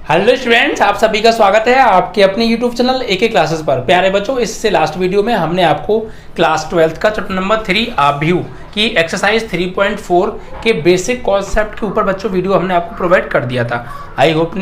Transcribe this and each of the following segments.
Hello students, आप सभी का स्वागत है आपके अपने यूट्यूब चैनल एके क्लासेस पर। प्यारे बच्चों, इससे लास्ट वीडियो में हमने आपको क्लास 12 का चैप्टर नंबर 3 आव्यूह की एक्सरसाइज 3.4 के बेसिक कॉन्सेप्ट के ऊपर बच्चों वीडियो हमने आपको प्रोवाइड कर दिया था। आई होप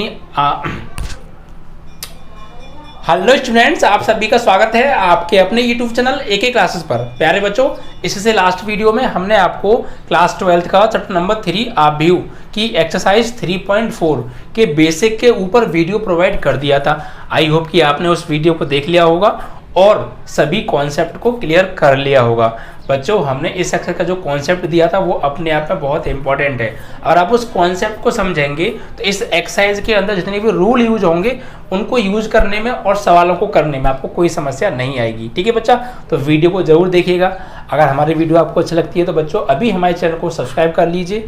हेलो स्टूडेंट्स, आप सभी का स्वागत है आपके अपने यूट्यूब चैनल एके क्लासेस पर। प्यारे बच्चों, इससे लास्ट वीडियो में हमने आपको क्लास 12 का चैप्टर नंबर 3 आव्यूह की एक्सरसाइज 3.4 के बेसिक के ऊपर वीडियो प्रोवाइड कर दिया था। आई होप कि आपने उस वीडियो को देख लिया होगा और सभी कॉन्सेप्ट को क्लियर कर लिया होगा। बच्चों, हमने इस एक्सरसाइज का जो कॉन्सेप्ट दिया था वो अपने आप में बहुत इंपॉर्टेंट है। अगर आप उस कॉन्सेप्ट को समझेंगे तो इस एक्सरसाइज के अंदर जितने भी रूल यूज होंगे उनको यूज करने में और सवालों को करने में आपको कोई समस्या नहीं आएगी। ठीक है बच्चा, तो वीडियो को जरूर देखिएगा। अगर हमारी वीडियो आपको अच्छी लगती है तो बच्चों अभी हमारे चैनल को सब्सक्राइब कर लीजिए,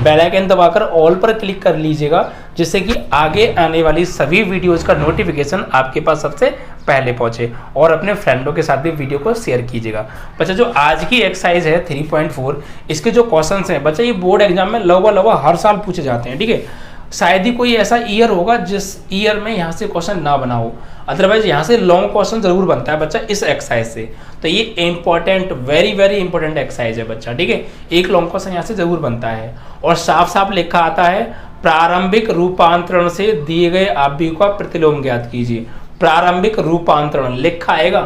बेल आइकन दबाकर ऑल पर क्लिक कर लीजिएगा, जिससे कि आगे आने वाली सभी वीडियोस का नोटिफिकेशन आपके पास सबसे पहले पहुंचे। और अपने फ्रेंडों के साथ भी वीडियो को शेयर कीजिएगा। बच्चा, जो आज की एक्सरसाइज है 3.4, इसके जो क्वेश्चंस हैं बच्चा, ये बोर्ड एग्जाम में लगभग हर साल पूछे जाते हैं। ठीक है, शायद ही कोई ऐसा ईयर होगा जिस ईयर में यहाँ से क्वेश्चन ना बना हो, अदरवाइज यहाँ से लॉन्ग क्वेश्चन जरूर बनता है बच्चा इस एक्सरसाइज से। तो ये important, very very important exercise है बच्चा। ठीक है, एक लॉन्ग क्वेश्चन यहाँ से जरूर बनता है और साफ साफ लिखा आता है, प्रारंभिक रूपांतरण से दिए गए आव्यूह का प्रतिलोम ज्ञात कीजिए। प्रारंभिक रूपांतरण लिखा आएगा,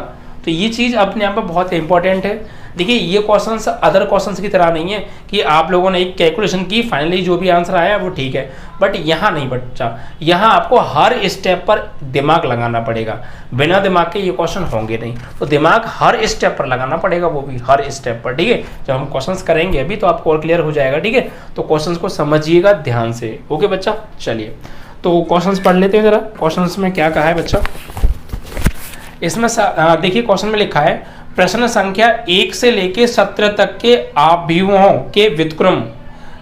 तो ये चीज अपने आप में बहुत इंपॉर्टेंट है। देखिए, ये क्वेश्चंस अदर क्वेश्चंस की तरह नहीं है कि आप लोगों ने एक कैलकुलेशन की, फाइनली जो भी आंसर आया वो ठीक है, बट यहाँ नहीं बच्चा, यहाँ आपको हर स्टेप पर दिमाग लगाना पड़ेगा। बिना दिमाग के ये क्वेश्चन होंगे नहीं, तो दिमाग हर स्टेप पर लगाना पड़ेगा, वो भी हर स्टेप पर। ठीक है, जब हम क्वेश्चंस करेंगे अभी तो आपको और क्लियर हो जाएगा। ठीक है, तो क्वेश्चंस को समझिएगा ध्यान से। ओके बच्चा, चलिए तो क्वेश्चंस पढ़ लेते हैं जरा। क्वेश्चंस में क्या कहा है बच्चा, इसमें देखिए क्वेश्चन में लिखा है, प्रश्न संख्या 1 से लेके 17 तक के आव्यूहों के व्युत्क्रम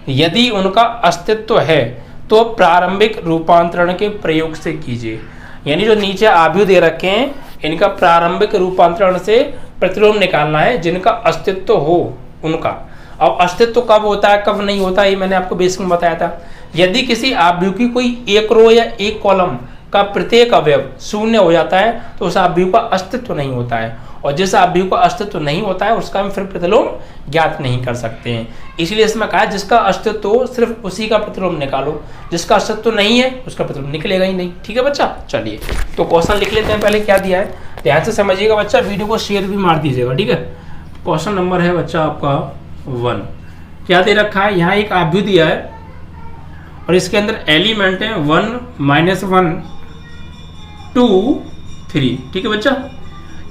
यदि उनका अस्तित्व है तो प्रारंभिक रूपांतरण के प्रयोग से कीजिए। यानी जो नीचे आव्यूह दे रखे हैं इनका प्रारंभिक रूपांतरण से प्रतिलोम निकालना है जिनका अस्तित्व हो उनका। अब अस्तित्व कब होता है कब नहीं होता ये मैंने आपको बेसिक में बताया था। यदि किसी आव्यूह की कोई एक रो या एक कॉलम का प्रत्येक अवयव शून्य हो जाता है तो उस आव्यूह का अस्तित्व नहीं होता है, और जिस आव्यूह का अस्तित्व नहीं होता है उसका हम फिर प्रतिलोम ज्ञात नहीं कर सकते हैं। इसलिए इसमें कहा है जिसका अस्तित्व हो सिर्फ उसी का प्रतिलोम निकालो, जिसका अस्तित्व नहीं है उसका प्रतिलोम निकलेगा ही नहीं। ठीक है बच्चा, चलिए तो क्वेश्चन लिख लेते हैं। पहले क्या दिया है ध्यान से समझिएगा बच्चा, वीडियो को शेयर भी मार दीजिएगा। ठीक है, क्वेश्चन नंबर है बच्चा आपका 1। क्या दे रखा है, यहाँ एक आव्यूह दिया है और इसके अंदर एलिमेंट है 1, -1, 2, 3। ठीक है बच्चा,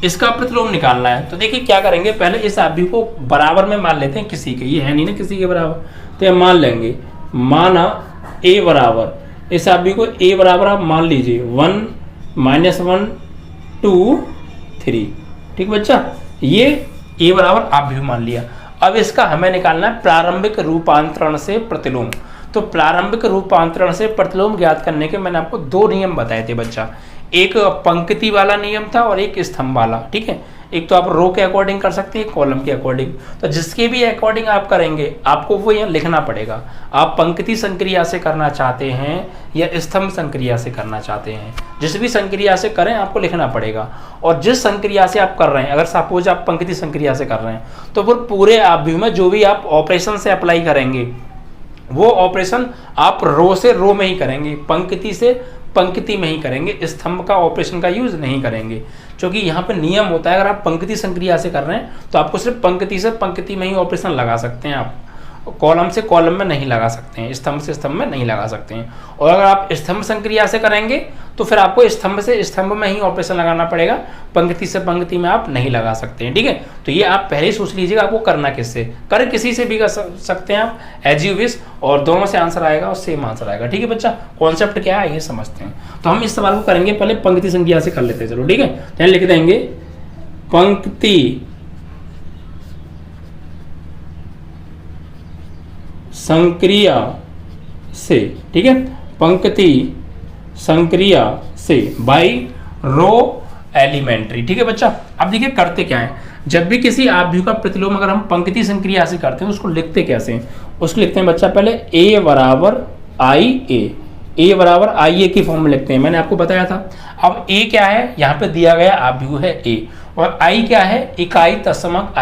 इसका प्रतिलोम निकालना है। तो देखिए क्या करेंगे, पहले इस आव्यूह को बराबर में मान लेते हैं किसी के, ये है नहीं ना किसी के बराबर, तो ये मान लेंगे। माना a बराबर, इस आव्यूह को a बराबर आप मान लीजिए 1, -1, 2, 3। ठीक बच्चा, ये a बराबर आव्यूह मान लिया। अब इसका हमें निकालना है प्रारंभिक रूपांतरण से प्रतिलोम। तो प्रारंभिक रूपांतरण से प्रतिलोम ज्ञात करने के मैंने आपको 2 नियम बताए थे बच्चा, एक पंक्ति वाला नियम था और एक स्तंभ वाला। ठीक है, एक तो आप रो के अकॉर्डिंग कर सकते हैं, कॉलम के अकॉर्डिंग। तो जिसके भी अकॉर्डिंग आप करेंगे आपको वो यहाँ लिखना पड़ेगा। आप पंक्ति संक्रिया से करना चाहते हैं या स्तंभ संक्रिया से करना चाहते हैं, जिस भी संक्रिया से करें आपको लिखना पड़ेगा। और जिस संक्रिया से आप कर रहे हैं, अगर सपोज आप पंक्ति संक्रिया से कर रहे हैं तो फिर पूरे आव्यूह में जो भी आप ऑपरेशन से अप्लाई करेंगे वो ऑपरेशन आप रो से रो में ही करेंगे, पंक्ति से पंक्ति में ही करेंगे, स्तंभ का ऑपरेशन का यूज नहीं करेंगे। क्योंकि यहाँ पे नियम होता है, अगर आप पंक्ति संक्रिया से कर रहे हैं तो आपको सिर्फ पंक्ति से पंक्ति में ही ऑपरेशन लगा सकते हैं, आप कॉलम से कॉलम में नहीं लगा सकते हैं, स्तंभ से स्तंभ में नहीं लगा सकते हैं। और अगर आप स्तंभ संक्रिया से करेंगे तो फिर आपको स्तंभ से स्तंभ में ही ऑपरेशन लगाना पड़ेगा, पंक्ति से पंक्ति में आप नहीं लगा सकते हैं। ठीक है, तो ये आप पहले ही सोच लीजिएगा आपको करना किससे, कर किसी से भी कर सकते हैं आप, एज यू विश, और दोनों से आंसर आएगा और सेम आंसर आएगा। ठीक है बच्चा, कॉन्सेप्ट क्या है ये समझते हैं। तो हम इस सवाल को करेंगे पहले पंक्ति संक्रिया से कर लेते हैं। चलो ठीक है, तो लिख देंगे पंक्ति संक्रिया से। ठीक है, पंक्ति संक्रिया से बाय रो एलिमेंट्री। ठीक है बच्चा, अब देखिए करते क्या है, जब भी किसी आव्यूह का प्रतिलोम अगर हम पंक्ति संक्रिया से करते हैं उसको लिखते कैसे हैं, उसको लिखते हैं बच्चा पहले a बराबर i a, ए बराबर आई ए की फॉर्म में लिखते हैं, मैंने आपको बताया था। अब ए क्या है, यहाँ पे दिया गया आव्यूह है ए, और आई क्या है, इकाई तत्समक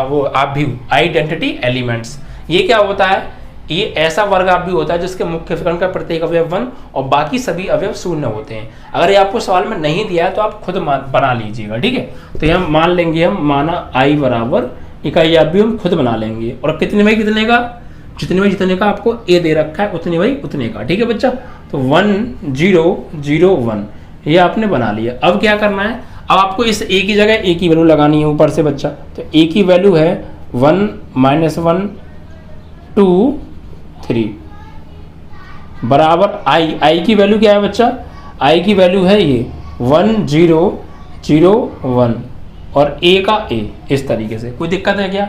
वो आव्यूह, आइडेंटिटी एलिमेंट्स। ये क्या होता है, ये ऐसा वर्ग आव्यूह होता है जिसके मुख्य विकर्ण का प्रत्येक अवयव 1 और बाकी सभी अवयव 0 होते हैं। अगर ये आपको सवाल में नहीं दिया है तो आप खुद बना लीजिएगा, ठीक है। तो यहाँ मान लेंगे हम, माना आई बराबर इकाई आव्यूह हम खुद बना लेंगे, और कितने बाई कितने का, जितने का आपको ए दे रखा है उतने बाई उतने का, ठीक है बच्चा। तो 1 0 0 1 ये आपने बना लिया। अब क्या करना है, अब आपको इस ए की जगह ए की वैल्यू लगानी है ऊपर से बच्चा। तो ए की वैल्यू है 1 -1 2 3 बराबर आई की वैल्यू क्या है बच्चा, आई की वैल्यू है ये 1 0 0 1 और ए का ए, इस तरीके से। कोई दिक्कत है क्या,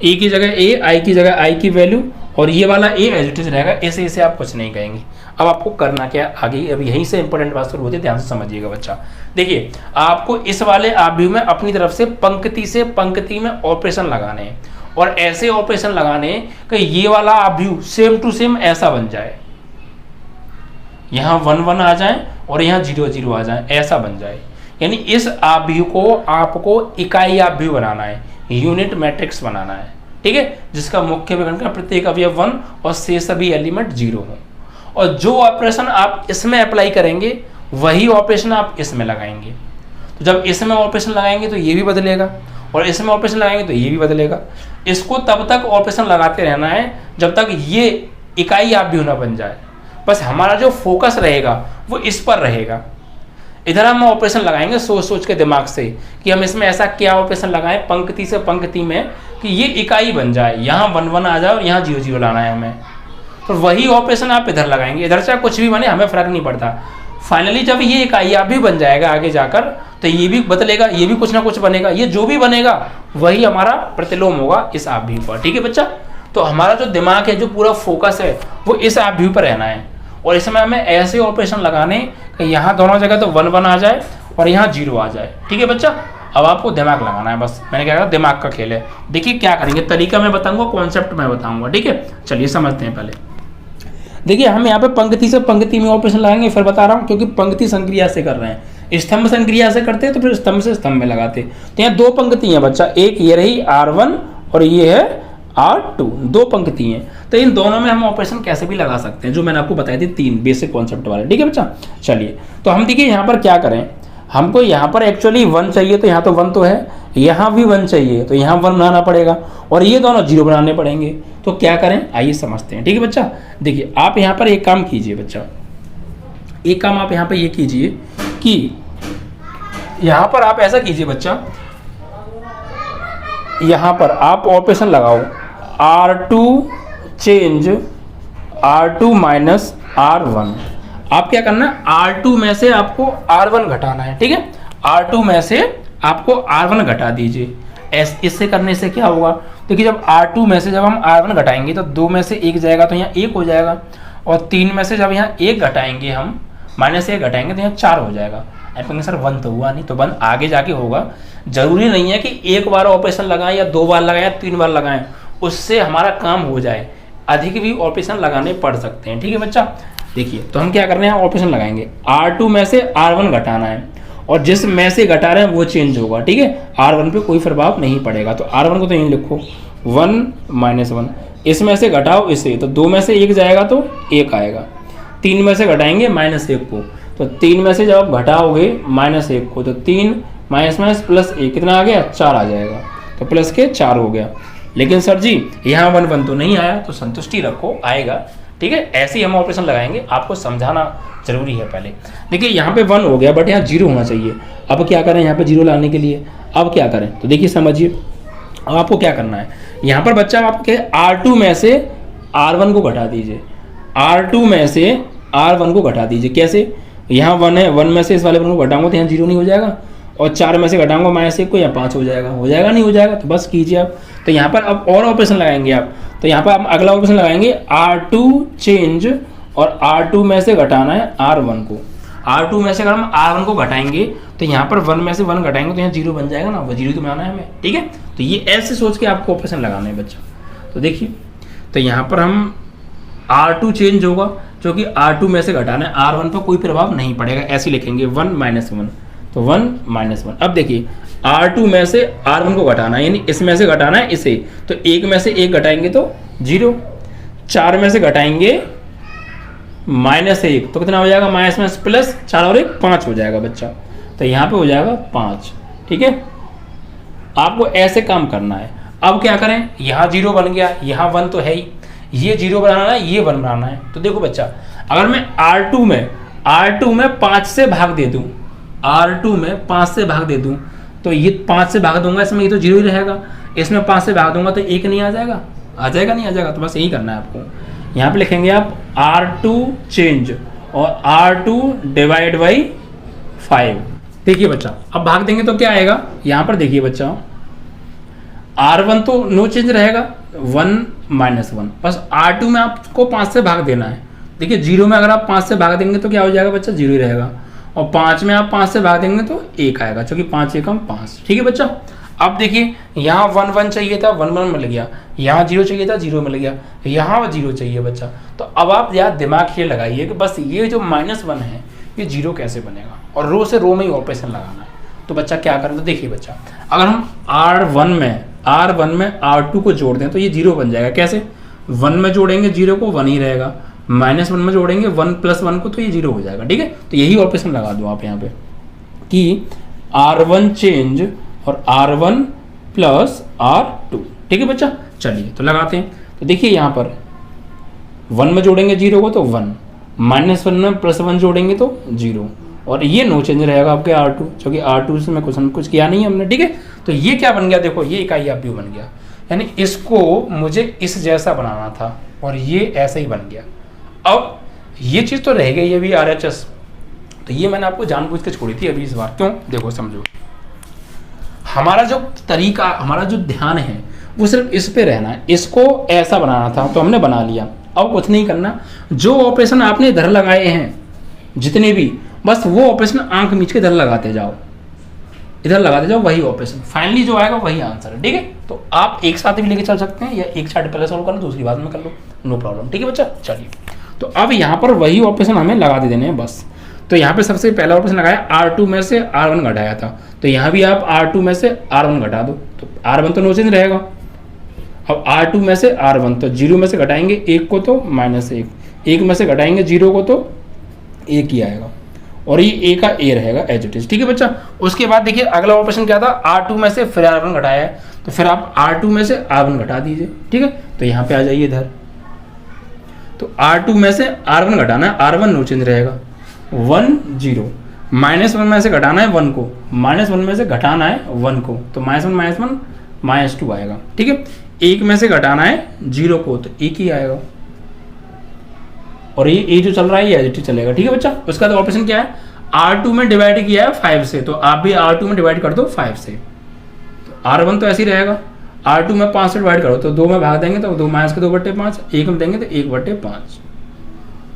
ए की जगह ए, आई की जगह आई की वैल्यू, और ये वाला ए एज इट इज रहेगा, ऐसे इसे आप कुछ नहीं कहेंगे। अब आपको करना क्या आगे, अब यहीं से इंपॉर्टेंट बात शुरू होती है, ध्यान से समझिएगा बच्चा। देखिए आपको इस वाले आव्यूह में अपनी तरफ से पंक्ति में ऑपरेशन लगाने हैं, और ऐसे ऑपरेशन लगाने कि ये वाला आव्यूह सेम टू सेम ऐसा बन जाए, यहाँ 1 1 आ जाए और यहाँ 0 0 आ जाए, ऐसा बन जाए। यानी इस आव्यूह को आपको इकाई आव्यूह बनाना है, यूनिट मैट्रिक्स बनाना है, ठीक है, जिसका मुख्य विकर्ण का प्रत्येक अवयव 1 और से सभी एलिमेंट 0 हो। और जो ऑपरेशन आप इसमें अप्लाई करेंगे वही ऑपरेशन आप इसमें लगाएंगे। तो जब इसमें ऑपरेशन लगाएंगे तो ये भी बदलेगा, और इसमें ऑपरेशन लगाएंगे तो ये भी बदलेगा। इसको तब तक ऑपरेशन लगाते रहना है जब तक ये इकाई आव्यूह ना बन जाए। बस हमारा जो फोकस रहेगा वो इस पर रहेगा। इधर हम ऑपरेशन लगाएंगे सोच सोच के दिमाग से कि हम इसमें ऐसा क्या ऑपरेशन लगाएं पंक्ति से पंक्ति में कि ये इकाई बन जाए, यहाँ 1 1 आ जाए और यहाँ 0 0 लाना है हमें। तो वही ऑपरेशन आप इधर लगाएंगे, इधर चाहे कुछ भी बने हमें फर्क नहीं पड़ता। फाइनली जब ये इकाई आप भी बन जाएगा आगे जाकर, तो ये भी बदलेगा, ये भी कुछ ना कुछ बनेगा, ये जो भी बनेगा वही हमारा प्रतिलोम होगा इस आव्यूह पर, ठीक है बच्चा। तो हमारा जो दिमाग है, जो पूरा फोकस है वो इस आव्यूह पर रहना है, और इसमें हमें ऐसे ऑपरेशन लगाने कि यहाँ दोनों जगह तो 1 1 आ जाए और यहाँ 0 आ जाए, ठीक है बच्चा। अब आपको दिमाग लगाना है, बस मैंने क्या कहा, दिमाग का खेल है। देखिए क्या करेंगे, तरीका मैं बताऊंगा, कॉन्सेप्ट मैं बताऊंगा, ठीक है। चलिए समझते हैं पहले। देखिए हम यहाँ पे पंक्ति से पंक्ति में ऑपरेशन लगाएंगे, फिर बता रहा हूँ, क्योंकि पंक्ति संक्रिया से कर रहे हैं, स्तंभ संक्रिया से करते हैं तो फिर स्तंभ से स्तंभ में लगाते। तो यहाँ 2 पंक्ति हैं बच्चा, एक ये रही R1 और ये है R2, 2 पंक्ति हैं। तो इन दोनों में हम ऑपरेशन कैसे भी लगा सकते हैं, जो मैंने आपको बताई थी 3 बेसिक कॉन्सेप्ट वाले, ठीक है बच्चा। चलिए तो हम देखिए यहाँ पर क्या करें, हमको यहाँ पर एक्चुअली 1 चाहिए, तो यहाँ तो 1 तो है, यहाँ भी 1 चाहिए तो यहाँ 1 बनाना पड़ेगा, और ये दोनों 0 बनाने पड़ेंगे। तो क्या करें, आइए समझते हैं, ठीक है बच्चा। देखिए आप यहाँ पर एक काम कीजिए बच्चा, एक काम आप यहाँ पर ये कीजिए कि यहाँ पर आप ऐसा कीजिए बच्चा, यहाँ पर आप ऑपरेशन लगाओ R2 change R2 minus R1। आप क्या करना है, R2 में से आपको R1 घटाना है, ठीक है। R2 में से आपको R1 घटा दीजिए। इससे करने से क्या होगा, देखिए जब R2 में से जब हम R1 घटाएंगे तो 2 में से 1 जाएगा तो यहाँ 1 हो जाएगा, और 3 में से जब यहाँ 1 घटाएंगे हम, -1 घटाएंगे तो यहाँ 4 हो जाएगा। आप कहेंगे सर 1 तो हुआ नहीं, तो 1 आगे जाके होगा। जरूरी नहीं है कि एक बार ऑपरेशन लगाएं या 2 बार लगाएं या 3 बार लगाएं, उससे हमारा काम हो जाए, अधिक भी ऑपरेशन लगाने पड़ सकते हैं, ठीक है बच्चा। देखिए तो हम क्या कर रहे हैं, ऑपरेशन लगाएंगे, R2 में से R1 घटाना है, और जिस में से घटा रहे हैं वो चेंज होगा, ठीक है। R1 पे कोई प्रभाव नहीं पड़ेगा, तो R1 को तो यहीं लिखो 1 -1, इसमें से घटाओ इसे, तो 2 में से 1 जाएगा तो 1 आएगा, 3 में से घटाएंगे -1 को, तो 3 में से जब आप घटाओगे -1 को तो 3 माइनस प्लस 1 कितना आ गया, 4 आ जाएगा, तो प्लस के 4 हो गया। लेकिन सर जी यहाँ 1 1 तो नहीं आया, तो संतुष्टि रखो, आएगा, ठीक है। ऐसे ही हम ऑपरेशन लगाएंगे, आपको समझाना जरूरी है पहले। देखिए यहाँ पे 1 हो गया, बट यहाँ 0 होना चाहिए। अब क्या करें यहाँ पे 0 लाने के लिए, अब क्या करें, तो देखिए समझिए, अब आपको क्या करना है, यहाँ पर बच्चा आपके R2 में से R1 को घटा दीजिए, R2 में से R1 को घटा दीजिए। कैसे, यहाँ 1 है, 1 में से इस वाले 1 को घटाऊंगा तो यहाँ 0 नहीं हो जाएगा, और 4 में से घटाऊंगा -1 को, यहाँ 5 हो जाएगा, नहीं हो जाएगा, तो बस कीजिए आप। तो यहाँ पर अब और ऑपरेशन लगाएंगे आप, तो यहाँ पर हम अगला ऑपरेशन लगाएंगे R2 चेंज, और R2 में से घटाना है R1 को। R2 में से अगर हम R1 को घटाएंगे तो यहाँ पर 1 में से 1 घटाएंगे तो यहाँ 0 बन जाएगा ना, वो 0 तो बनाना है हमें, ठीक है। तो ये ऐसे सोच के आपको ऑपरेशन लगाना है बच्चा। तो देखिए, तो यहाँ पर हम R2 चेंज होगा, जो कि R2 में से घटाना है, R1 पर कोई प्रभाव नहीं पड़ेगा, ऐसे लिखेंगे 1 - 1, तो 1 - 1। अब देखिए R2 में से R1 को घटाना है, यानी इसमें से घटाना है इसे, तो 1 में से 1 घटाएंगे तो 0, 4 में से घटाएंगे -1 तो कितना हो जाएगा, माइनस प्लस, 4 और 1 5 हो जाएगा बच्चा, तो यहाँ पे हो जाएगा 5। ठीक है, आपको ऐसे काम करना है। अब क्या करें, यहाँ 0 बन गया, यहाँ 1 तो है ही, ये 0 बनाना है, ये 1 बनाना है। तो देखो बच्चा, अगर मैं R2 में 5 से भाग दे दूं, R2 में 5 से भाग दे दूं, तो ये 5 से भाग दूंगा, इसमें ये तो 0 ही रहेगा, इसमें 5 से भाग दूंगा तो 1 नहीं आ जाएगा, आ जाएगा नहीं आ जाएगा, तो बस यही करना है आपको। यहाँ पे लिखेंगे आप R2 चेंज और R2 डिवाइड बाई 5। देखिए बच्चा, अब भाग देंगे तो क्या आएगा, यहाँ पर देखिए बच्चा, R1 तो नो चेंज रहेगा, 1 - 1, बस R2 में आपको 5 से भाग देना है। देखिए 0 में अगर आप 5 से भाग देंगे तो क्या हो जाएगा बच्चा, 0 ही रहेगा, और 5 में आप 5 से भाग देंगे तो 1 आएगा, क्योंकि 5 एकम 5। ठीक है बच्चा, अब देखिए यहाँ 1 1 चाहिए था, 1 1 मिल गया, यहाँ 0 चाहिए था, 0 मिल गया, यहाँ 0 चाहिए बच्चा। तो अब आप यार दिमाग ये लगाइए कि बस ये जो -1 है ये 0 कैसे बनेगा, और रो से रो में ही ऑपरेशन लगाना है। तो बच्चा क्या करें, तो देखिए बच्चा, अगर हम R1 में R2 को जोड़ दें तो ये 0 बन जाएगा। कैसे, 1 में जोड़ेंगे 0 को 1 ही रहेगा, -1 में जोड़ेंगे 1 + 1 को तो ये 0 हो जाएगा। ठीक है, तो यही ऑपरेशन लगा दो आप यहाँ पे कि R1 चेंज और R1 + R2। ठीक है बच्चा, चलिए तो लगाते हैं। तो देखिए यहाँ पर 1 में जोड़ेंगे 0 को तो 1, -1 में +1 जोड़ेंगे तो 0, और ये नो चेंज रहेगा आपके R2, क्योंकि R2 से में कुछ किया नहीं हमने। ठीक है, तो ये क्या बन गया, देखो ये इकाई आव्यूह बन गया, यानी इसको मुझे इस जैसा बनाना था और ये ऐसा ही बन गया। अब ये चीज़ तो रह गई अभी RHS, तो ये मैंने आपको जानबूझ के छोड़ी थी अभी इस बार। क्यों, देखो समझो, हमारा जो तरीका, हमारा जो ध्यान है वो सिर्फ इस पे रहना है, इसको ऐसा बनाना था तो हमने बना लिया। अब कुछ नहीं करना, जो ऑपरेशन आपने इधर लगाए हैं जितने भी, बस वो ऑपरेशन आंख मीच के इधर लगाते जाओ, इधर लगाते जाओ, वही ऑपरेशन फाइनली जो आएगा वही आंसर है। ठीक है, तो आप एक साथ भी लेके चल सकते हैं, या एक साइड पहले सॉल्व कर लो, दूसरी बाद में कर लो, नो प्रॉब्लम। ठीक है बच्चा, चलिए तो अब यहाँ पर वही ऑपरेशन हमें लगा दे देने हैं बस। तो यहाँ पे सबसे पहला ऑपरेशन लगाया, R2 में से R1 घटाया था, तो यहाँ भी आप R2 में से R1 घटा दो, तो R1 तो नो चेंज रहेगा। अब R2 में से R1, तो 0 में से घटाएंगे 1 को तो -1, 1 में से घटाएंगे 0 को तो 1 ही आएगा, और ये A का A रहेगा एज इट इज। ठीक है बच्चा, उसके बाद देखिए अगला ऑपरेशन क्या था, R2 में से फिर R1 घटाया है, तो फिर आप R2 में से R1 घटा दीजिए। ठीक है, तो यहाँ पे आ जाइए इधर, तो R2 में से R1 घटाना है, R1 नो चेंज रहेगा, 1 0, -1 में से घटाना है 1 को, -1 में से घटाना है 1 को, तो -1 -2 आएगा। ठीक है, 1 में से घटाना है 0 को तो 1 ही आएगा, और ये जो चल रहा है ये एज चलेगा। ठीक है बच्चा, उसका तो ऑपरेशन क्या है, R2 में डिवाइड किया है 5 से, तो आप भी R2 में डिवाइड कर दो 5 से, तो R1 तो ऐसे ही रहेगा, R2 में 5 से डिवाइड करो तो 2 में भाग देंगे तो 2 -2/5, 1 में देंगे तो 1/5,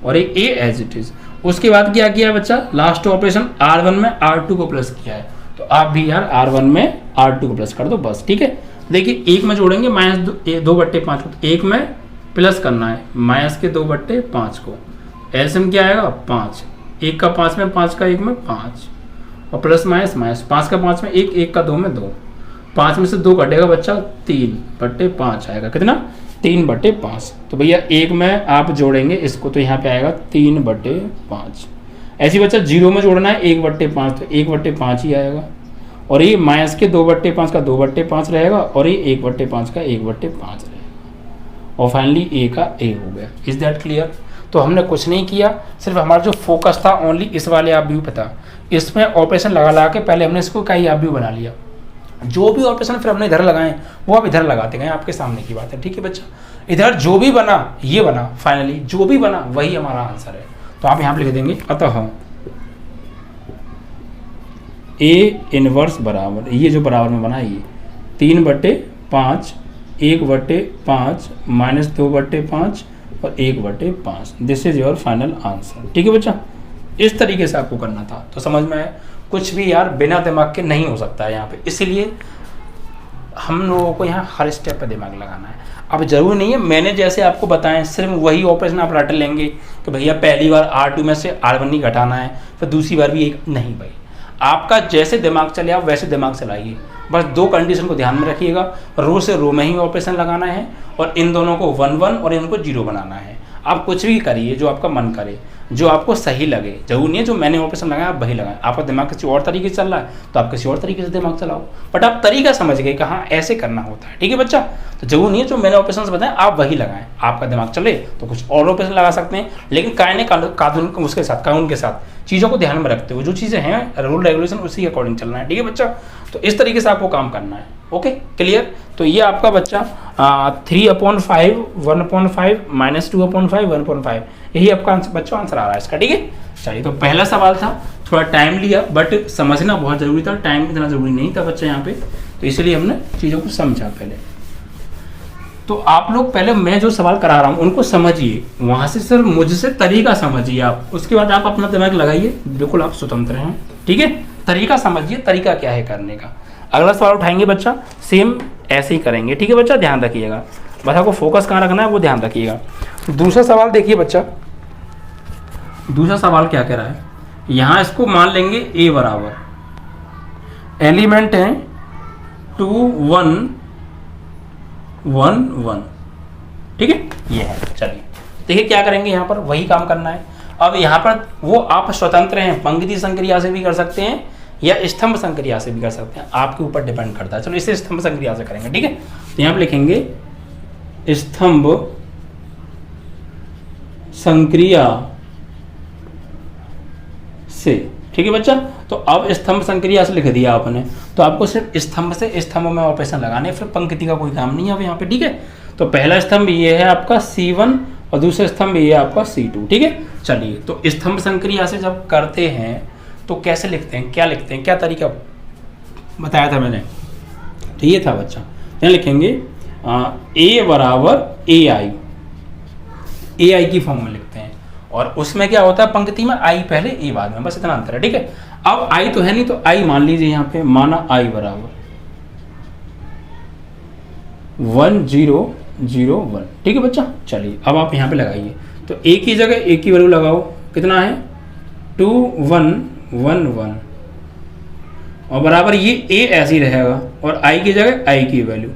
और एक A एज इट इज। उसके बाद क्या किया है बच्चा, लास्ट ऑपरेशन R1 में R2 को प्लस किया है, तो आप भी यार R1 में R2 को प्लस कर दो बस। ठीक है, देखिए 1 में जोड़ेंगे -2/5 को, तो 1 में प्लस करना है -2/5 को, एलसीएम क्या आएगा 5, 1 का 5 में 5 का 1 में 5, और प्लस माइनस 5 का 5 में 1, 1 का 2 में 2, 5 में से 2 घटेगा बच्चा 3/5 आएगा, कितना 3/5। तो भैया 1 में आप जोड़ेंगे इसको तो यहाँ पे आएगा 3/5। ऐसी बच्चा 0 में जोड़ना है 1/5, तो 1/5 ही आएगा, और ये माइनस के 2/5 का 2/5 रहेगा, और ये 1/5 का 1/5 रहेगा, और फाइनली A का A हो गया। Is that clear? तो हमने कुछ नहीं किया, सिर्फ हमारा जो फोकस था ओनली इस वाले आव्यूह पे था, इसमें ऑपरेशन लगा के पहले हमने इसको कई आव्यूह बना लिया, जो भी ऑपरेशन फिर हमने इधर लगाए वो आप इधर लगाते गए, आपके सामने की बात है। ठीक है बच्चा, इधर जो भी बना ये बना, फाइनली जो भी बना वही हमारा आंसर है। तो आप यहाँ पे लिख देंगे, अतः A इनवर्स बराबर, ये जो बराबर में बना ये 3/5, 1/5 -2/5 और 1/5, this is your final answer. ठीक है बच्चा, इस तरीके से आपको करना था। तो समझ में आया, कुछ भी यार बिना दिमाग के नहीं हो सकता है यहाँ पे, इसीलिए हम लोगों को यहाँ हर स्टेप पे दिमाग लगाना है। अब जरूरी नहीं है मैंने जैसे आपको बताएं सिर्फ वही ऑपरेशन आप रट लेंगे कि भैया पहली बार R2 में से R1 ही घटाना है, फिर दूसरी बार भी एक नहीं भाई, आपका जैसे दिमाग चले आप वैसे दिमाग चलाइए। बस 2 कंडीशन को ध्यान में रखिएगा, रो से रो में ही ऑपरेशन लगाना है और इन दोनों को 1 1 और इनको 0 बनाना है। आप कुछ भी करिए जो आपका मन करे, जो आपको सही लगे। जरूरी नहीं है जो मैंने ऑपरेशन लगाया आप वही लगाएं। आपका दिमाग किसी और तरीके से चल रहा है तो आप किसी और तरीके से दिमाग चलाओ, बट आप तरीका समझ गए कि हाँ ऐसे करना होता है। ठीक है बच्चा, तो जरूरी नहीं है जो मैंने ऑपरेशन बताएं आप वही लगाएं। आपका दिमाग चले तो कुछ और ऑपरेशन लगा सकते हैं, लेकिन कानून उसके साथ, कानून के साथ चीज़ों को ध्यान में रखते हुए जो चीज़ें हैं रूल रेगुलेशन उसी के अकॉर्डिंग चलना है। ठीक है बच्चा, तो इस तरीके से आपको काम करना है। Okay clear. तो ये आपका बच्चा 3/5 1/5 -2/5 1/5 यही आपका बच्चों आंसर आ रहा है इसका। ठीक है चलिए, तो पहला सवाल था, थोड़ा टाइम लिया बट समझना बहुत ज़रूरी था, टाइम इतना ज़रूरी नहीं था बच्चा यहाँ पे, तो इसलिए हमने चीज़ों को समझा पहले। तो आप लोग पहले मैं जो सवाल करा रहा हूँ उनको समझिए, वहाँ से सिर्फ मुझसे तरीका समझिए आप, उसके बाद आप अपना दिमाग लगाइए, बिल्कुल आप स्वतंत्र हैं। ठीक है, तरीका समझिए, तरीका क्या है करने का। अगला सवाल उठाएंगे बच्चा, सेम ऐसे ही करेंगे। ठीक है बच्चा, ध्यान रखिएगा, बस आपको फोकस कहाँ रखना है वो ध्यान रखिएगा। दूसरा सवाल देखिए बच्चा, दूसरा सवाल क्या कह रहा है, यहाँ इसको मान लेंगे A बराबर एलिमेंट है 2 1 1 1। ठीक है, ये है। चलिए देखिए क्या करेंगे, यहाँ पर वही काम करना है। अब यहाँ पर वो आप स्वतंत्र हैं, पंक्ति संक्रिया से भी कर सकते हैं या स्तंभ संक्रिया से भी कर सकते हैं, आपके ऊपर डिपेंड करता है। चलो इसे स्तंभ संक्रिया से करेंगे। ठीक है, तो यहाँ पर लिखेंगे स्तंभ संक्रिया से। ठीक है बच्चा, तो अब स्तंभ संक्रिया से लिख दिया आपने, तो आपको सिर्फ स्तंभ से स्तंभ में ऑपरेशन लगाने, फिर पंक्ति का कोई काम नहीं है अब यहाँ पे। ठीक है, तो पहला स्तंभ ये है आपका C1 और दूसरा स्तंभ ये है आपका C2। ठीक है, चलिए तो स्तंभ संक्रिया से जब करते हैं तो कैसे लिखते हैं, क्या लिखते हैं, क्या तरीका बताया था मैंने, तो ये था बच्चा। यहाँ लिखेंगे A बराबर AI की फॉर्म में लिखते हैं, और उसमें क्या होता है पंक्ति में I पहले A बाद में, बस इतना अंतर है। ठीक है, अब I तो है नहीं तो I मान लीजिए यहाँ पे, माना I बराबर 1 0 0 1। ठीक है बच्चा, चलिए अब आप यहाँ पे लगाइए, तो A की जगह A की वैल्यू लगाओ, कितना है 2 1 1 1, और बराबर ये A ऐसे ही रहेगा और I की जगह I की वैल्यू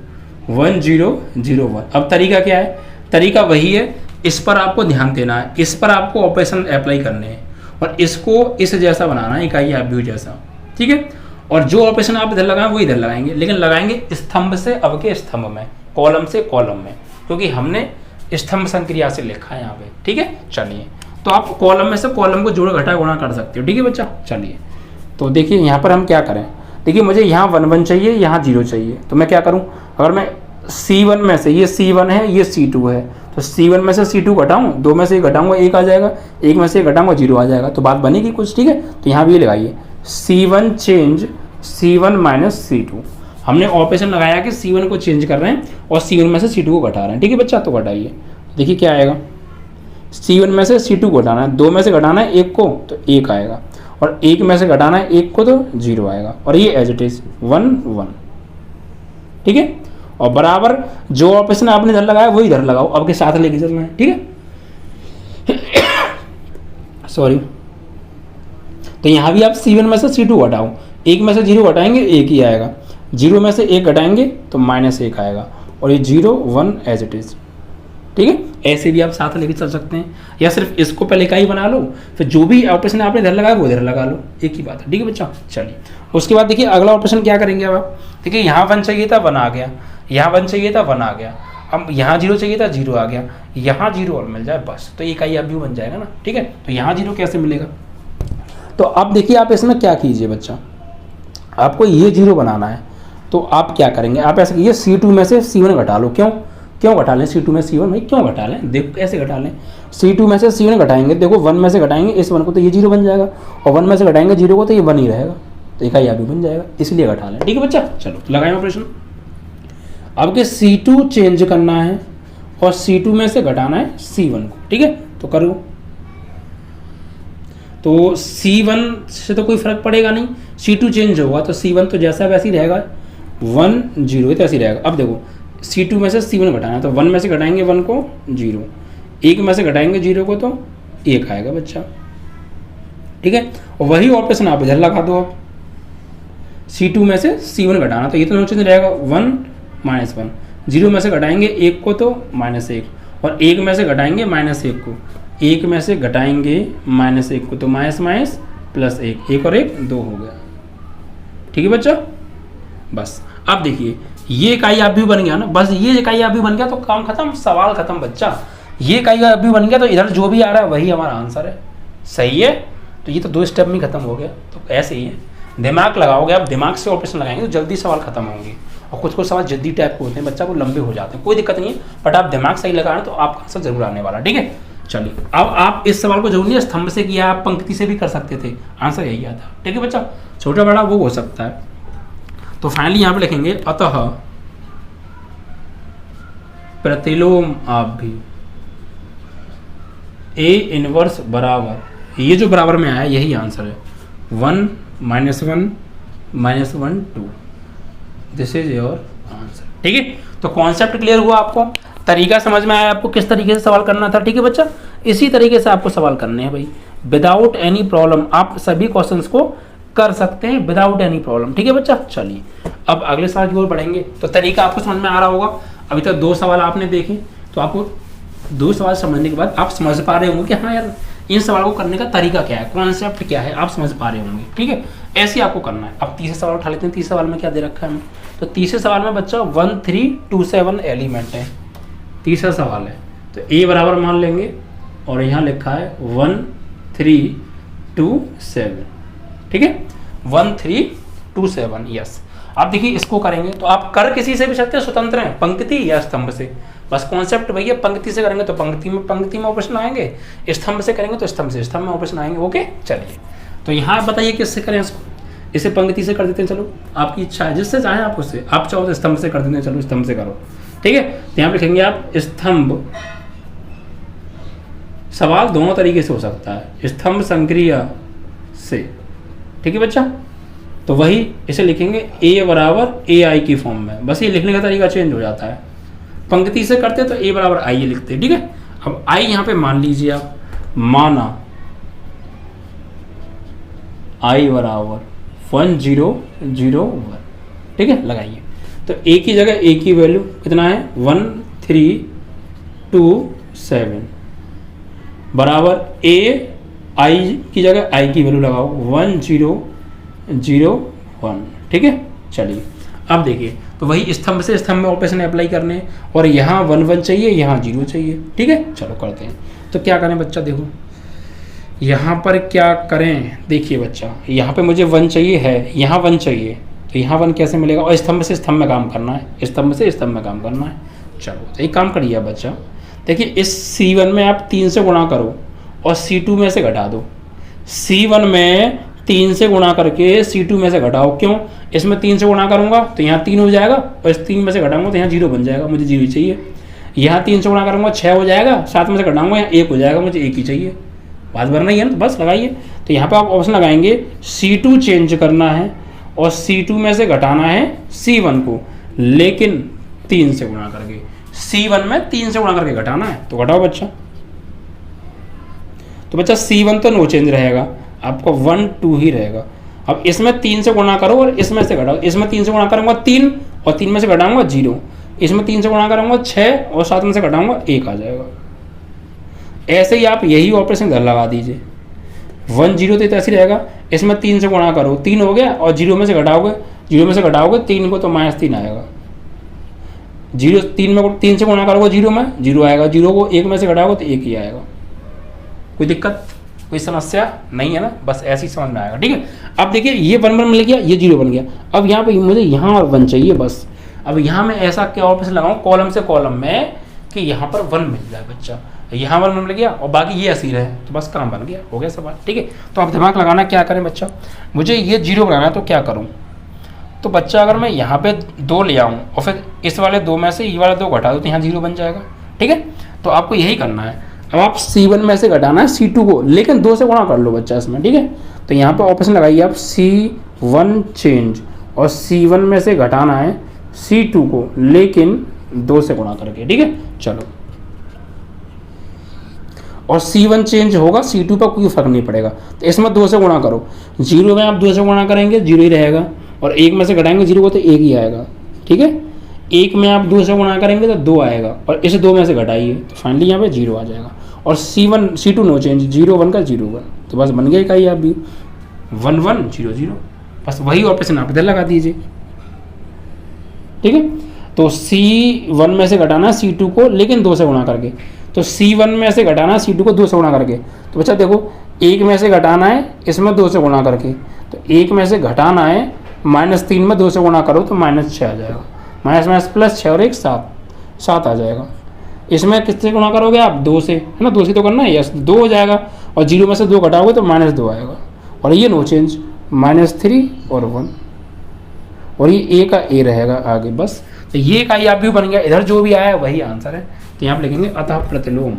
1 0 0 1। अब तरीका क्या है, तरीका वही है, इस पर आपको ध्यान देना है, इस पर आपको ऑपरेशन अप्लाई करने हैं और इसको इस जैसा बनाना है, इकाई आव्यूह जैसा। ठीक है, और जो ऑपरेशन आप इधर लगाएं वो इधर लगाएंगे, लेकिन लगाएंगे स्तंभ से अब के स्तंभ में, कॉलम से कॉलम में, क्योंकि हमने स्तंभ संक्रिया से लिखा है यहाँ पे। ठीक है, चलिए तो आप कॉलम में से कॉलम को जोड़ घटा गुणा कर सकते हो। ठीक है बच्चा, चलिए तो देखिए यहाँ पर हम क्या करें, देखिए मुझे यहाँ 1 1 चाहिए, यहाँ 0 चाहिए, तो मैं क्या करूँ, अगर मैं C1 में से, ये C1 है ये C2 है, तो C1 में से C2 घटाऊँ, 2 में से घटाऊंगा 1 आ जाएगा, 1 में से घटाऊंगा 0 आ जाएगा, तो बात बनेगी कुछ। ठीक है, तो यहाँ भी ये लगाइए C1 change C1 minus C2, हमने ऑपरेशन लगाया कि C1 को चेंज कर रहे हैं और C1 में से C2 को घटा रहे हैं। ठीक है बच्चा, तो घटाइए, देखिए क्या आएगा, C1 में से C2 को घटाना है, 2 में से घटाना है 1 को तो 1 आएगा, और 1 में से घटाना है 1 को तो 0 आएगा, और ये एज इट इज 1 1। ठीक है, और बराबर जो ऑपरेशन आपने इधर लगाया वो इधर लगाओ, अब के साथ लेके चलना है। ठीक है सॉरी, तो यहाँ भी आप C1 में से C2 घटाओ, 1 में से 0 घटाएंगे 1 ही आएगा, 0 में से 1 घटाएंगे तो -1 आएगा, और ये 0 1 एज इट इज। ठीक है, ऐसे भी आप साथ लेके चल सकते हैं, या सिर्फ इसको पहले इकाई बना लो, फिर जो भी ऑपरेशन आपने इधर लगाया वो इधर लगा लो, एक ही बात है। ठीक है बच्चा, चलिए उसके बाद देखिए अगला ऑपरेशन क्या करेंगे अब आप, देखिए यहाँ 1 चाहिए था 1 आ गया, यहाँ 1 चाहिए था 1 आ गया, अब यहाँ 0 चाहिए था 0 आ गया, यहाँ 0 और मिल जाए बस, तो इकाई अव्यूह बन जाएगा ना। ठीक है, तो यहाँ 0 कैसे मिलेगा, तो अब देखिए आप इसमें क्या कीजिए बच्चा, आपको ये 0 बनाना है, तो आप क्या करेंगे, आप ऐसे कीजिए C2 में से C1 घटा लो। क्यों घटा लें C2 में C1, भाई क्यों घटा लें, देखो कैसे घटा लें, C2 में से C1 घटाएंगे, देखो 1 में से घटाएंगे इस 1 को तो ये 0 बन जाएगा, और 1 में से घटाएंगे 0 को तो ये 1 ही रहेगा, तो इकाई अव्यूह बन जाएगा, इसलिए घटा लें। ठीक है बच्चा, चलो लगाएं ऑपरेशन। अब के C2 चेंज करना है और C2 में से घटाना है C1 को। ठीक है, तो करो, तो C1 से तो कोई फर्क पड़ेगा नहीं, C2 चेंज होगा तो C1 तो जैसा वैसे ही रहेगा, 1 0, तो ऐसे रहेगा। अब देखो C2 में से C1 घटाना है तो 1 में से घटाएंगे 1 को 0, 1 में से घटाएंगे 0 को तो 1 आएगा बच्चा, ठीक है। और वही ऑपरेशन आप इधर लगा दो। अब C2 में से C1 घटाना तो ये तो नो चेंज रहेगा, 1 -1, 0 में से घटाएंगे 1 को तो -1, और 1 में से घटाएंगे -1 को, 1 में से घटाएंगे -1 को तो माइनस प्लस 1, 1 और 1 2 हो गया, ठीक है बच्चा। बस अब देखिए ये इकाई आप भी बन गया ना, बस ये इकाई आप भी बन गया तो काम खत्म, सवाल खत्म बच्चा। ये इकाई आप भी बन गया तो इधर जो भी आ रहा है वही हमारा आंसर है, सही है। तो ये तो 2 स्टेप में खत्म हो गया। तो ऐसे ही है, दिमाग लगाओगे आप, दिमाग से ऑपरेशन लगाएंगे तो जल्दी सवाल खत्म होंगे। और कुछ कुछ सवाल जल्दी टाइप के होते हैं बच्चा, वो लंबे हो जाते हैं, कोई दिक्कत नहीं है, बट आप दिमाग सही लगाना तो आपका आंसर जरूर आने वाला, ठीक है। चलिए अब आप इस सवाल को जरूर नहीं स्तंभ से किया, आप पंक्ति से भी कर सकते थे, आंसर यही आता, ठीक है बच्चा। छोटा बड़ा वो हो सकता है। तो फाइनली यहाँ पे लिखेंगे अतः प्रतिलोम आप भी A इनवर्स बराबर, ये जो बराबर में आया यही आंसर है, 1 -1 -1 2, दिस इज योर आंसर, ठीक है। तो कॉन्सेप्ट क्लियर हुआ आपको, तरीका समझ में आया आपको किस तरीके से सवाल करना था, ठीक है बच्चा। इसी तरीके से आपको सवाल करने हैं भाई, विदाउट एनी प्रॉब्लम आप सभी क्वेश्चंस को कर सकते हैं विदाउट एनी प्रॉब्लम, ठीक है बच्चा। चलिए अब अगले सवाल की ओर बढ़ेंगे। तो तरीका आपको समझ में आ रहा होगा, अभी तक 2 सवाल आपने देखे, तो आपको 2 सवाल समझने के बाद आप समझ पा रहे होंगे कि हाँ यार इन सवाल को करने का तरीका क्या है, कॉन्सेप्ट क्या है, आप समझ पा रहे होंगे, ठीक है। ऐसे ही आपको करना है। अब तीसरे सवाल उठा लेते हैं। तीसरे सवाल में क्या दे रखा है हमें, तो तीसरे सवाल में बच्चा 1 3 2 7 एलिमेंट है, तीसरा सवाल है। तो A बराबर मान लेंगे और यहाँ लिखा है 1 3 2 7, ठीक है, 1 3 2 7, यस। आप देखिए इसको करेंगे तो आप कर किसी से भी सकते हैं, स्वतंत्र हैं, पंक्ति या स्तंभ से। बस कॉन्सेप्ट भैया, पंक्ति से करेंगे तो पंक्ति में ऑपरेशन आएंगे, स्तंभ से करेंगे तो स्तंभ में ऑपरेशन आएंगे, ओके। चलिए तो यहाँ बताइए किससे करें इसको, इसे पंक्ति से कर देते हैं, चलो आपकी इच्छा है, जिससे चाहे आप उससे, आप चाहो तो स्तंभ से कर देते हैं, चलो स्तंभ से करो, ठीक है। तो यहाँ पे लिखेंगे आप स्तंभ, सवाल दोनों तरीके से हो सकता है, स्तंभ संक्रिया से, ठीक है बच्चा। तो वही इसे लिखेंगे A बराबर AI की फॉर्म में, बस ये लिखने का तरीका चेंज हो जाता है। पंक्ति से करते तो A बराबर I लिखते हैं, ठीक है। अब I यहाँ पे मान लीजिए आप, माना I बराबर 1 0 0 1, ठीक है, लगाइए। तो A की जगह A की वैल्यू कितना है, 1 3 2 7 बराबर I की जगह I की वैल्यू लगाओ 1 0 0 1, ठीक है। चलिए अब देखिए, तो वही स्तंभ से स्तंभ में ऑपरेशन अप्लाई करने, और यहाँ 1 1 चाहिए, यहाँ 0 चाहिए, ठीक है। चलो करते हैं। तो क्या करें बच्चा, देखो यहाँ पर क्या करें, देखिए बच्चा यहाँ पे मुझे 1 चाहिए है, यहाँ 1 चाहिए, तो यहाँ 1 कैसे मिलेगा, और स्तंभ से स्तंभ में काम करना है, स्तंभ से स्तंभ में काम करना है। चलो तो एक काम करिए बच्चा, देखिए इस C1 में आप 3 से गुणा करो और C2 में से घटा दो। C1 में 3 से गुणा करके C2 में से घटाओ, क्यों, इसमें 3 से गुणा करूंगा तो यहाँ 3 हो जाएगा, और इस 3 में से घटाऊंगा तो यहाँ 0 बन जाएगा, मुझे 0 चाहिए। यहाँ 3 से गुणा करूंगा 6 हो जाएगा, 7 में से घटाऊंगा यहाँ 1 हो जाएगा, मुझे 1 ही चाहिए। बात भरना ही है ना, तो बस लगाइए। तो यहाँ पे आप ऑप्शन लगाएंगे C2 चेंज करना है और C2 में से घटाना है C1 को, लेकिन 3 से गुणा करके, C1 में 3 से गुणा करके घटाना है, तो घटाओ बच्चा। तो बच्चा C1 तो नो चेंज रहेगा, आपका 1 2 ही रहेगा। अब इसमें 3 से गुणा करो और इसमें से घटाओ, इसमें 3 से गुणा करूंगा 3 और 3 में से घटाऊंगा 0, इसमें 3 से गुणा करूंगा 6 और 7 में से घटाऊंगा 1 आ जाएगा। ऐसे ही आप यही ऑपरेशन घर लगा दीजिए, 1 0 तो ऐसे रहेगा, इसमें 3 से गुणा करो 3 हो गया, और 0 में से घटाओगे 3 को तो -3 आएगा। 3 से गुणा करोगे 0 में 0 आएगा, 0 को 1 में से घटाओगे तो 1 ही आएगा। कोई दिक्कत, कोई समस्या नहीं है ना, बस ऐसे ही समझ में आएगा, ठीक है। अब देखिए ये 1 1 मिल गया, ये 0 बन गया। अब यहाँ पे मुझे यहाँ और 1 चाहिए बस। अब यहाँ मैं ऐसा क्या ऑपरेशन लगाऊं कॉलम से कॉलम में कि यहाँ पर 1 मिल जाए बच्चा, यहाँ 1 मिल गया और बाकी ये ऐसे ही रहे, तो बस काम बन गया, हो गया सवाल, ठीक है। तो आप दिमाग लगाना क्या करें बच्चा, मुझे ये 0 बनाना है तो क्या करूँ। तो बच्चा अगर मैं यहाँ पे 2 ले आऊँ और फिर इस वाले 2 में से ये वाला 2 घटा दो तो यहाँ 0 बन जाएगा, ठीक है। तो आपको यही करना है। अब आप C1 में से घटाना है C2 को, लेकिन 2 से गुणा कर लो बच्चा इसमें, ठीक है। तो यहाँ पे ऑप्शन लगाइए आप C1 चेंज और C1 में से घटाना है C2 को, लेकिन 2 से गुणा करके। ठीक है, चलो। और C1 चेंज होगा, C2 पर कोई फर्क नहीं पड़ेगा। तो इसमें 2 से गुणा करो, 0 में आप 2 से गुणा करेंगे 0 ही रहेगा, और 1 में से घटाएंगे 0 को तो 1 ही आएगा। ठीक है, 1 में आप 2 से गुणा करेंगे तो 2 आएगा, और इसे 2 में से घटाइए तो फाइनली यहाँ पे 0 आ जाएगा। और C2 नो चेंज, 0 1 का 0 1, तो बस बन गया इकाई आप भी 1 1 0 0। बस वही ऑपरेशन आप इधर लगा दीजिए। ठीक है, तो C1 में से घटाना C2 को, लेकिन 2 से गुणा करके। तो C1 में से घटाना C2 को 2 से गुणा करके। तो बच्चा देखो, 1 में से घटाना है इसमें 2 से गुणा करके, तो 1 में से घटाना है -3 में 2 से गुणा करो तो -6 आ जाएगा। माइनस माइनस प्लस 6 और 1 7 आ जाएगा। इसमें किससे गुणा करोगे आप? 2 से, है ना, 2 से तो करना है, यस 2 हो जाएगा, और 0 में से 2 घटाओगे तो -2 आएगा। और ये नो चेंज, -3 और 1, और ये A का A रहेगा आगे। बस तो ये इकाई आप भी बन गया। इधर जो भी आया वही आंसर है। तो यहाँ पे लिखेंगे अतः प्रतिलोम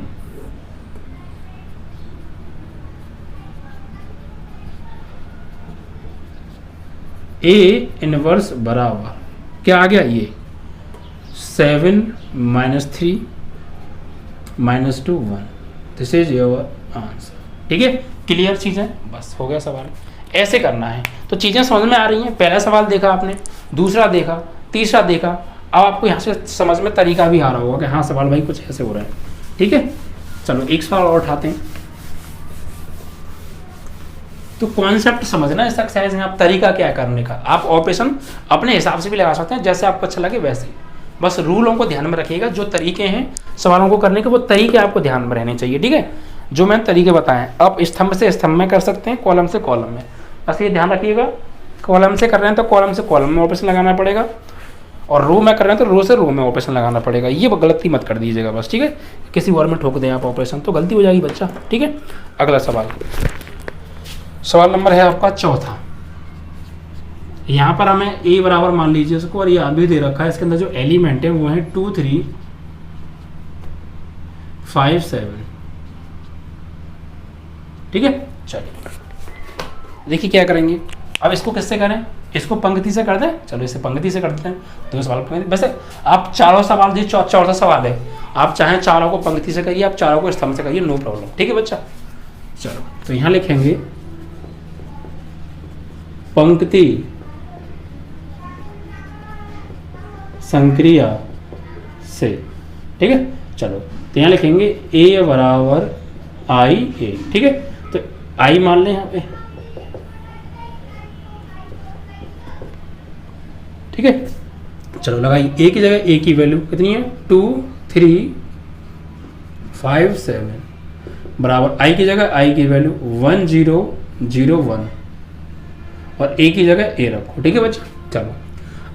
A इनवर्स बराबर क्या आ गया? ये 7 -3 -2 1। This is your answer. ठीक है, क्लियर चीज़ है, बस हो गया सवाल। ऐसे करना है। तो चीज़ें समझ में आ रही हैं। पहला सवाल देखा आपने, दूसरा देखा, तीसरा देखा, अब आपको यहाँ से समझ में तरीका भी आ रहा होगा कि हाँ सवाल भाई कुछ ऐसे हो रहा है। ठीक है, चलो एक सवाल और उठाते हैं। तो कॉन्सेप्ट समझना इस एक्सरसाइज में, आप तरीका क्या करने का, आप ऑपरेशन अपने हिसाब से भी लगा सकते हैं, जैसे आपको अच्छा लगे वैसे। बस रूलों को ध्यान में रखिएगा, जो तरीके हैं सवालों को करने के वो तरीके आपको ध्यान में रहने चाहिए। ठीक है, जो मैंने तरीके बताए, आप स्तंभ से स्तंभ में कर सकते हैं, कॉलम से कॉलम में। बस ये ध्यान रखिएगा, कॉलम से कर रहे हैं तो कॉलम से कॉलम में ऑपरेशन लगाना पड़ेगा, और रो में कर रहे हैं तो रो से रो में ऑपरेशन लगाना पड़ेगा। ये गलती मत कर दीजिएगा बस। ठीक है, किसी और में ठोक दें आप ऑपरेशन तो गलती हो जाएगी बच्चा। ठीक है, अगला सवाल नंबर है आपका चौथा। यहाँ पर हमें A बराबर मान लीजिए उसको, और ये अभी दे रखा है, इसके अंदर जो एलिमेंट है वो है 2 3 5 7। ठीक है, चलिए देखिए क्या करेंगे। अब इसको किससे करें? इसको पंक्ति से कर दें। चलो इसे पंक्ति से कर देते हैं। 2 सवाल पंक्ति, वैसे आप चारों सवाल जी, चौथा सवाल है, आप चाहें चारों को पंक्ति से करिए, आप चारों को स्तंभ से करिए, नो प्रॉब्लम। ठीक है बच्चा, चलो तो यहाँ लिखेंगे पंक्ति संक्रिया से। ठीक है, चलो तो यहाँ लिखेंगे A बराबर IA। ठीक है, तो I मान लें यहाँ पे। ठीक है, चलो लगाइए। A की जगह A की वैल्यू कितनी है? 2 3 5 7 बराबर I की जगह I की वैल्यू 1 0 0 1, और A की जगह A रखो। ठीक है बच्चा, चलो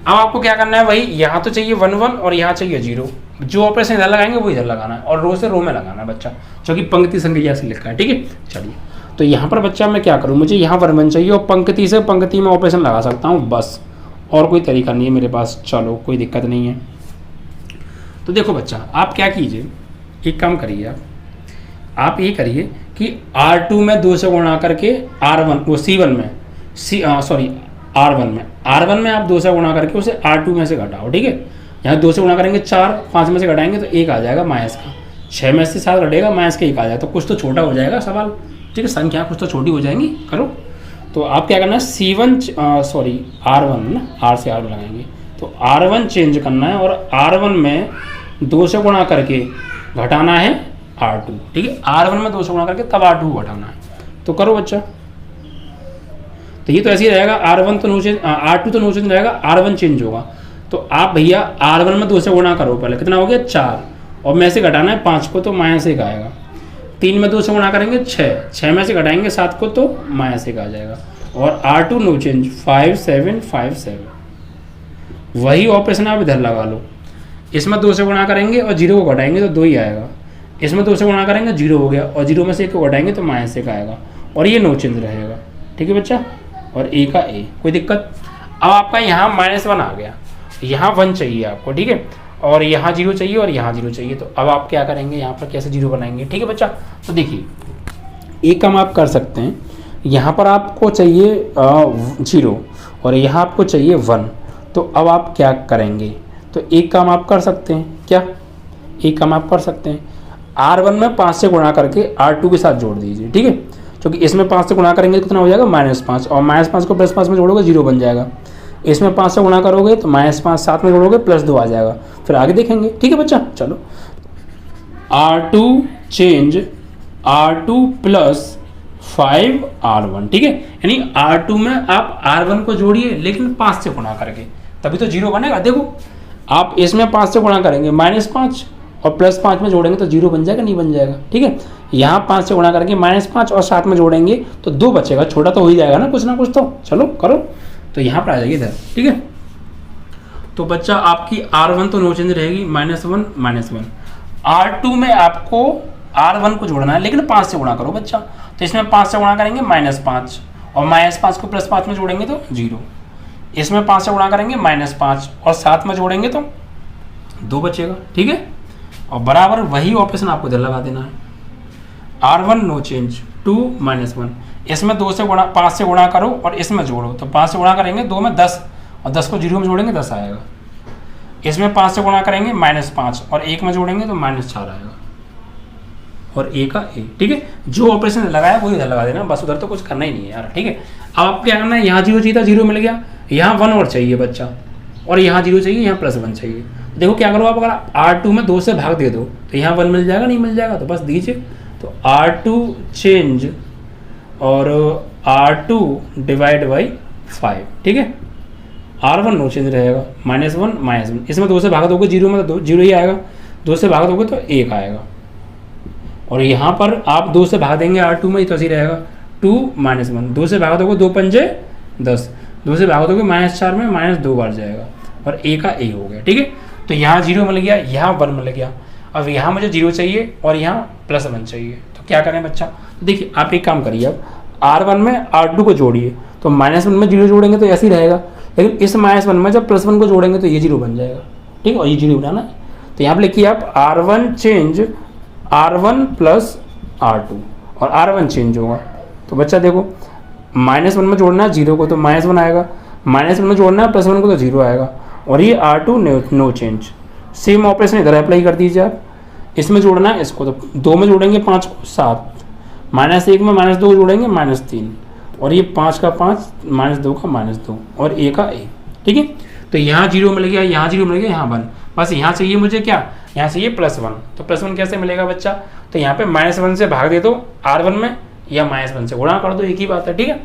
अब आपको क्या करना है, वही यहाँ तो चाहिए 1 1 और यहाँ चाहिए 0। जो ऑपरेशन इधर लगाएंगे वो इधर लगाना है, और रो से रो में लगाना है बच्चा, जो कि पंक्ति संक्रिया से लिखा है। ठीक है, चलिए तो यहाँ पर बच्चा मैं क्या करूँ, मुझे यहाँ 1 1 चाहिए, और पंक्ति से पंक्ति में ऑपरेशन लगा सकता हूँ, बस और कोई तरीका नहीं है मेरे पास। चलो कोई दिक्कत नहीं है। तो देखो बच्चा, आप क्या कीजिए, एक काम करिए, आप ये करिए कि R2 में 2 से गुणा करके R1 वो C1 में R1 में आप 2 से गुणा करके उसे R2 में से घटाओ। ठीक है, यहाँ 2 से गुणा करेंगे 4, 5 में से घटाएंगे तो 1 आ जाएगा माइनस का, 6 में से 7 घटेगा माइनस का 1 आ जाएगा। तो कुछ तो छोटा हो जाएगा सवाल। ठीक है, संख्या कुछ तो छोटी हो जाएंगी। करो तो आप क्या करना है, R1 ना, R से R में लगाएंगे तो R1 चेंज करना है, और R1 में 2 से गुणा करके घटाना है R2। ठीक है, R1 में 2 से गुणा करके तब R2 घटाना है। तो करो बच्चा, तो ये तो ऐसे ही रहेगा, R1 तो नो चेंज, R2 तो नो चेंज रहेगा, R1 चेंज होगा। तो आप भैया R1 में 2 से गुणा करो, पहले कितना हो गया 4, और में से घटाना है 5 को तो -1 आएगा। 3 में 2 से गुणा करेंगे 6 में से घटाएंगे 7 को तो -1 आ जाएगा, और R2 नो चेंज 5 7 5 7। वही ऑपरेशन आप इधर लगा लो, इसमें 2 से गुणा करेंगे और 0 को घटाएंगे तो 2 ही आएगा, इसमें 2 से गुणा करेंगे 0 हो गया, और 0 में से 1 को घटाएंगे तो -1 आएगा, और ये नो चेंज रहेगा। ठीक है बच्चा, और A का A, कोई दिक्कत। अब आपका यहाँ -1 आ गया, यहाँ 1 चाहिए आपको। ठीक है, और यहाँ 0 चाहिए और यहाँ 0 चाहिए। तो अब आप क्या करेंगे, यहाँ पर कैसे 0 बनाएंगे। ठीक है बच्चा, तो देखिए एक काम आप कर सकते हैं, यहाँ पर आपको चाहिए 0, और यहाँ आपको चाहिए 1। तो अब आप क्या करेंगे, तो एक काम आप कर सकते हैं, क्या एक काम आप कर सकते हैं, R1 में 5 से गुणा करके R2 के साथ जोड़ दीजिए, ठीक है। क्योंकि इसमें 5 से गुणा करेंगे तो कितना हो जाएगा -5, और -5 को +5 में जोड़ोगे 0 बन जाएगा। इसमें 5 से गुणा करोगे तो -5 साथ में जोड़ोगे +2 आ जाएगा, फिर आगे देखेंगे, ठीक है बच्चा। चलो R2 चेंज R2 + 5R1, ठीक है। यानी R2 में आप R1 को जोड़िए लेकिन 5 से गुणा करके, तभी तो 0 बनेगा। देखो आप इसमें 5 से गुणा करेंगे -5 और +5 में जोड़ेंगे तो 0 बन जाएगा, नहीं बन जाएगा, ठीक है। यहाँ 5 से गुणा करके -5 और 7 में जोड़ेंगे तो 2 बचेगा, छोटा तो हो ही जाएगा ना कुछ तो। चलो करो, तो यहाँ पर आ जाएगी इधर, ठीक है। तो बच्चा आपकी R1 तो नो चेंज रहेगी, -1 R2 में आपको R1 को जोड़ना है लेकिन 5 से गुणा करो बच्चा। तो इसमें 5 से गुणा करेंगे -5 और -5 को +5 में जोड़ेंगे तो 0। इसमें 5 से गुणा करेंगे -5 और 7 में जोड़ेंगे तो 2 बचेगा, ठीक है। और बराबर वही ऑपरेशन आपको इधर लगा देना है। R1 नो चेंज 2 -1, इसमें 2 से गुणा 5 से गुणा करो और इसमें जोड़ो, तो 5 से गुणा करेंगे 2 में 10 और 10 को 0 में जोड़ेंगे 10 आएगा। इसमें 5 से गुणा करेंगे -5 और 1 में जोड़ेंगे तो -4 आएगा और A का A, ठीक है। जो ऑपरेशन लगाया वही इधर लगा देना, बस उधर तो कुछ करना ही नहीं है यार, ठीक है। अब आप क्या करना है, यहाँ 0 चाहिए था 0 मिल गया, यहाँ 1 और चाहिए बच्चा, और यहाँ 0 चाहिए, यहाँ +1 चाहिए। देखो क्या करो आप, अगर R2 में 2 से भाग दे दो तो यहाँ 1 मिल जाएगा, नहीं मिल जाएगा तो बस दीजिए। तो R2 चेंज और R2 डिवाइड बाई 5, ठीक है। R1 नो चेंज रहेगा, -1 इसमें 2 से भाग दोगे 0 में तो 0 ही आएगा, 2 से भाग दोगे तो 1 आएगा। और यहाँ पर आप 2 से भाग देंगे R2 में तो ऐसे ही रहेगा 2 -1, 2 से भाग दोगे 2 पंजे 10, 2 से भाग दोगे -4 में -2 बार जाएगा और A का A हो गया, ठीक है। तो यहाँ 0 मिल गया, यहाँ 1 मिल गया। अब यहाँ मुझे 0 चाहिए और यहाँ +1 चाहिए, तो क्या करें बच्चा। तो देखिए आप एक काम करिए, अब R1 में R2 को जोड़िए, तो -1 में 0 जोड़ेंगे तो ऐसे ही रहेगा, लेकिन इस -1 में जब +1 को जोड़ेंगे तो ये 0 बन जाएगा, ठीक है। और ये 0 बनाना है, तो यहाँ पर लिखिए आप R1 चेंज R1 + R2 और R1 चेंज होगा। तो बच्चा देखो -1 में जोड़ना है 0 को तो -1 आएगा, -1 में जोड़ना है +1 को तो 0 आएगा, और ये R2 no change. Same operation इधर अप्लाई कर दीजिए आप, इसमें जोड़ना है इसको, तो 2 में जोड़ेंगे 5 को 7, -1 में -2 को जोड़ेंगे -3, और ये 5 का 5 -2 का -2 और A का A, ठीक है। तो यहाँ 0 मिल गया, यहाँ 0 मिल गया, यहाँ 1, बस यहाँ चाहिए मुझे क्या, यहाँ चाहिए +1। तो +1 कैसे मिलेगा बच्चा, तो यहाँ पे -1 से भाग दे दो R1 में या -1 से गुणा कर दो, एक ही बात है, ठीक है।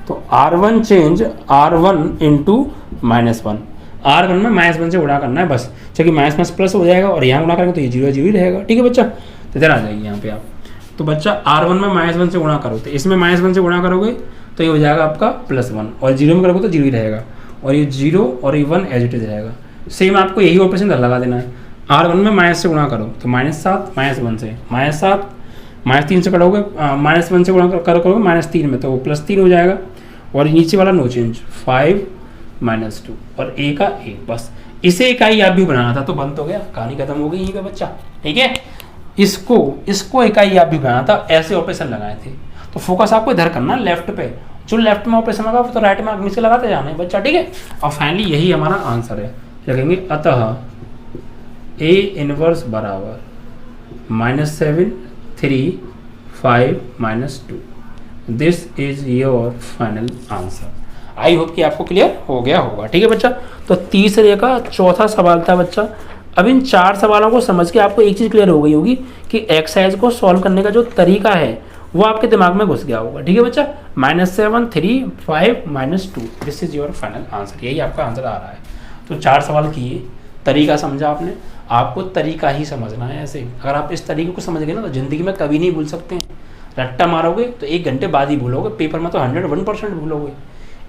तो R1 चेंज R1 × -1, R1 में -1 से गुणा करना है बस, क्योंकि माइनस प्लस हो जाएगा और यहाँ गुणा करेंगे तो ये 0 0 ही रहेगा, ठीक है बच्चा। तो इधर आ जाएगी यहाँ पे आप, तो बच्चा R1 में -1 से गुणा करो, तो इसमें -1 से गुणा करोगे तो ये हो जाएगा आपका +1, और 0 में करोगे तो 0 ही रहेगा, और ये 0 और ये 1 एज इट इज रहेगा। सेम आपको यही ऑपरेशन लगा देना है। R1 में माइनस से गुणा करो तो -7 -1 से -7, -3 से करोगे -1 से गुणा करोगे -3 में तो +3 हो जाएगा, और नीचे वाला नो चेंज 5 -2 और A का A, बस इसे इकाई आप भी बनाना था तो बंद हो गया, कहानी खत्म हो गई यहीं पे बच्चा, ठीक है। इसको इकाई आप भी बनाना था, ऐसे ऑपरेशन लगाए थे। तो फोकस आपको इधर करना लेफ्ट पे, जो लेफ्ट में ऑपरेशन लगा तो राइट में नीचे लगाते जाना है बच्चा, ठीक है। और फाइनली यही हमारा आंसर है, लिखेंगे अतः A इनवर्स बराबर -7 3 5 -2, this is your final answer. I hope कि आपको क्लियर हो गया होगा, ठीक है बच्चा। तो तीसरे का चौथा सवाल था बच्चा। अब इन 4 सवालों को समझ के आपको एक चीज़ क्लियर हो गई होगी कि एक्सरसाइज को सॉल्व करने का जो तरीका है वो आपके दिमाग में घुस गया होगा, ठीक है बच्चा। -7 3 5 -2, this is your final answer, यही आपका आंसर आ रहा है। तो 4 सवाल किए, तरीका समझा आपने, आपको तरीका ही समझना है। ऐसे अगर आप इस तरीके को समझ गए ना तो ज़िंदगी में कभी नहीं भूल सकते हैं। रट्टा मारोगे तो 1 घंटे बाद ही भूलोगे, पेपर में तो 101% भूलोगे।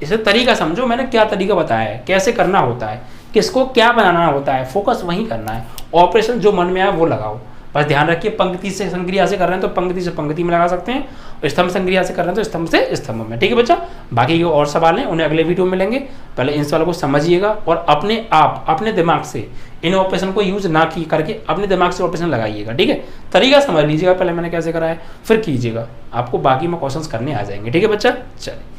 इसे तरीका समझो, मैंने क्या तरीका बताया है, कैसे करना होता है, किसको क्या बनाना होता है, फोकस वहीं करना है। ऑपरेशन जो मन में आए वो लगाओ, बस ध्यान रखिए। पंक्ति से संक्रिया से कर रहे हैं तो पंक्ति से पंक्ति में लगा सकते हैं, और स्तंभ संक्रिया से कर रहे हैं तो स्तंभ से स्तंभ में, ठीक है बच्चा। बाकी जो और सवाल हैं उन्हें अगले वीडियो में मिलेंगे। पहले इन सवालों को समझिएगा और अपने आप अपने दिमाग से इन ऑपरेशन को यूज ना की करके अपने दिमाग से ऑपरेशन लगाइएगा, ठीक है। तरीका समझ लीजिएगा पहले मैंने कैसे करा है, फिर कीजिएगा, आपको बाकी में क्वेश्चंस करने आ जाएंगे, ठीक है बच्चा। चलिए।